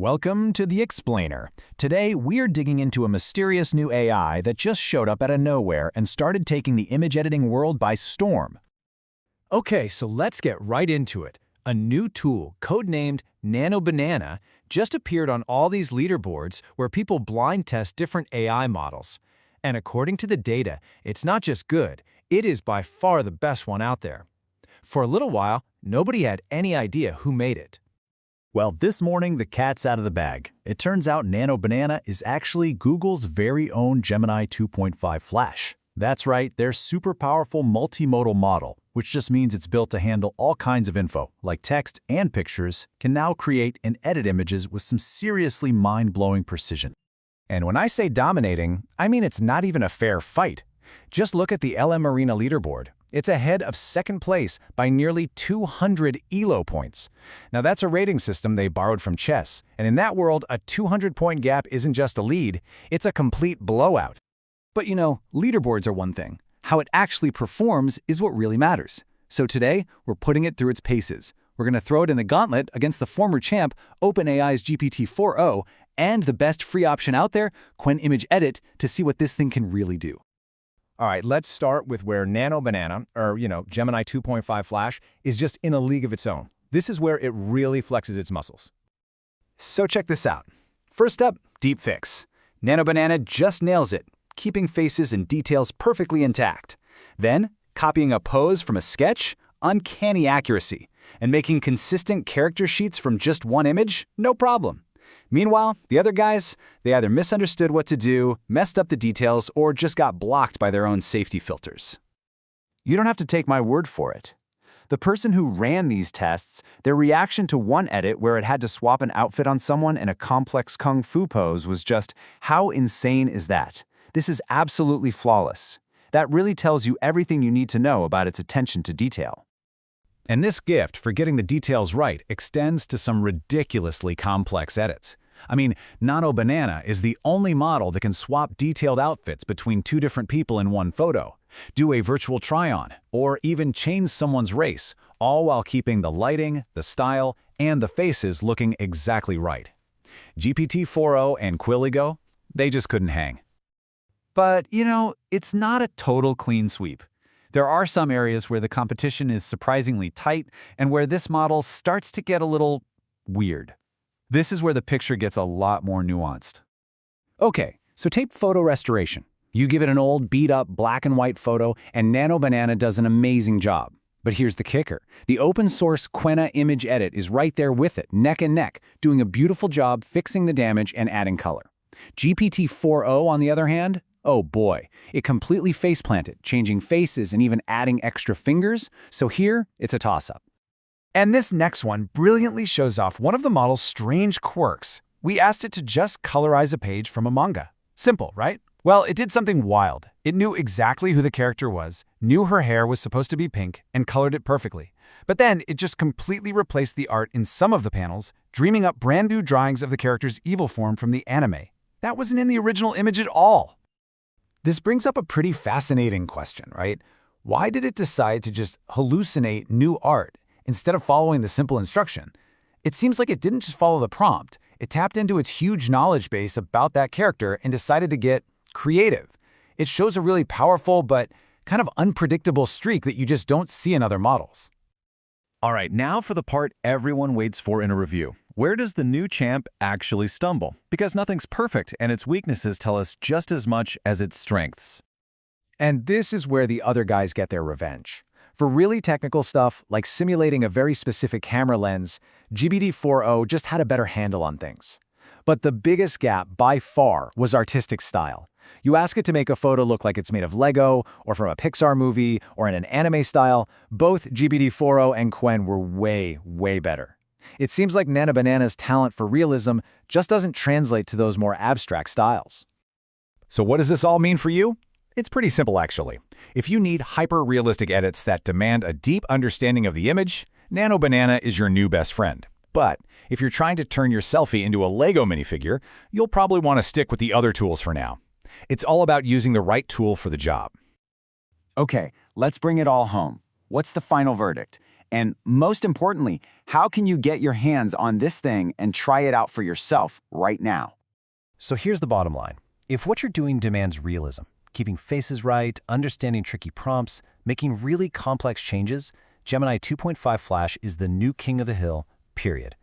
Welcome to The Explainer. Today, we're digging into a mysterious new AI that just showed up out of nowhere and started taking the image editing world by storm. Okay, so let's get right into it. A new tool, codenamed Nano Banana, just appeared on all these leaderboards where people blind test different AI models. And according to the data, it's not just good, it is by far the best one out there. For a little while, nobody had any idea who made it. Well, this morning, the cat's out of the bag. It turns out Nano Banana is actually Google's very own Gemini 2.5 Flash. That's right, their super powerful multimodal model, which just means it's built to handle all kinds of info, like text and pictures, can now create and edit images with some seriously mind-blowing precision. And when I say dominating, I mean it's not even a fair fight. Just look at the LM Arena leaderboard. It's ahead of second place by nearly 200 ELO points. Now that's a rating system they borrowed from chess, and in that world, a 200-point gap isn't just a lead, it's a complete blowout. But you know, leaderboards are one thing. How it actually performs is what really matters. So today, we're putting it through its paces. We're going to throw it in the gauntlet against the former champ, OpenAI's GPT-4o, and the best free option out there, Quen Image Edit, to see what this thing can really do. All right, let's start with where Nano Banana, or Gemini 2.5 Flash, is just in a league of its own. This is where it really flexes its muscles. So check this out. First up, deepfakes. Nano Banana just nails it, keeping faces and details perfectly intact. Then, copying a pose from a sketch, uncanny accuracy, and making consistent character sheets from just one image, no problem. Meanwhile, the other guys, they either misunderstood what to do, messed up the details, or just got blocked by their own safety filters. You don't have to take my word for it. The person who ran these tests, their reaction to one edit where it had to swap an outfit on someone in a complex kung fu pose was just, how insane is that? This is absolutely flawless. That really tells you everything you need to know about its attention to detail. And this gift for getting the details right extends to some ridiculously complex edits. I mean, Nano Banana is the only model that can swap detailed outfits between two different people in one photo, do a virtual try-on, or even change someone's race, all while keeping the lighting, the style, and the faces looking exactly right. GPT-4o and Quen, they just couldn't hang. But, it's not a total clean sweep. There are some areas where the competition is surprisingly tight and where this model starts to get a little weird. This is where the picture gets a lot more nuanced. Okay, so take photo restoration. You give it an old, beat-up black and white photo, and Nano Banana does an amazing job. But here's the kicker. The open-source Quen Image Edit is right there with it, neck and neck, doing a beautiful job fixing the damage and adding color. GPT-4o, on the other hand, oh boy, it completely face-planted, changing faces and even adding extra fingers, so here, it's a toss-up. And this next one brilliantly shows off one of the model's strange quirks. We asked it to just colorize a page from a manga. Simple, right? Well, it did something wild. It knew exactly who the character was, knew her hair was supposed to be pink, and colored it perfectly. But then it just completely replaced the art in some of the panels, dreaming up brand new drawings of the character's evil form from the anime. That wasn't in the original image at all. This brings up a pretty fascinating question, right? Why did it decide to just hallucinate new art instead of following the simple instruction? It seems like it didn't just follow the prompt. It tapped into its huge knowledge base about that character and decided to get creative. It shows a really powerful but kind of unpredictable streak that you just don't see in other models. All right, now for the part everyone waits for in a review. Where does the new champ actually stumble? Because nothing's perfect, and its weaknesses tell us just as much as its strengths. And this is where the other guys get their revenge. For really technical stuff, like simulating a very specific camera lens, GPT-4o just had a better handle on things. But the biggest gap, by far, was artistic style. You ask it to make a photo look like it's made of Lego, or from a Pixar movie, or in an anime style, both GPT-4o and Quen were way, way better. It seems like Nano Banana's talent for realism just doesn't translate to those more abstract styles. So what does this all mean for you? It's pretty simple, actually. If you need hyper-realistic edits that demand a deep understanding of the image, Nano Banana is your new best friend. But if you're trying to turn your selfie into a Lego minifigure, you'll probably want to stick with the other tools for now. It's all about using the right tool for the job. Okay, let's bring it all home. What's the final verdict? And most importantly, how can you get your hands on this thing and try it out for yourself right now? So here's the bottom line. If what you're doing demands realism, keeping faces right, understanding tricky prompts, making really complex changes, Gemini 2.5 Flash is the new king of the hill, period.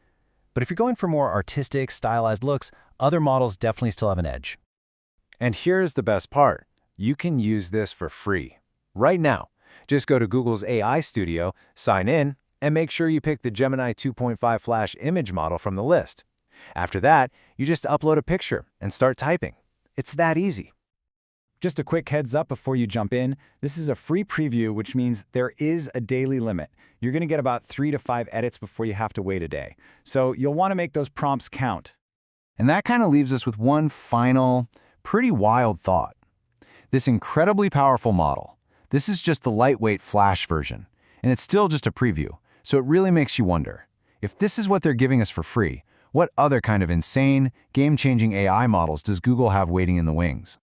But if you're going for more artistic, stylized looks, other models definitely still have an edge. And here's the best part. You can use this for free. Right now, just go to Google's AI Studio, sign in, and make sure you pick the Gemini 2.5 Flash image model from the list. After that, you just upload a picture and start typing. It's that easy. Just a quick heads up before you jump in, this is a free preview, which means there is a daily limit. You're going to get about 3 to 5 edits before you have to wait a day. So you'll want to make those prompts count. And that kind of leaves us with one final, pretty wild thought. This incredibly powerful model, this is just the lightweight Flash version, and it's still just a preview, so it really makes you wonder, if this is what they're giving us for free, what other kind of insane, game-changing AI models does Google have waiting in the wings?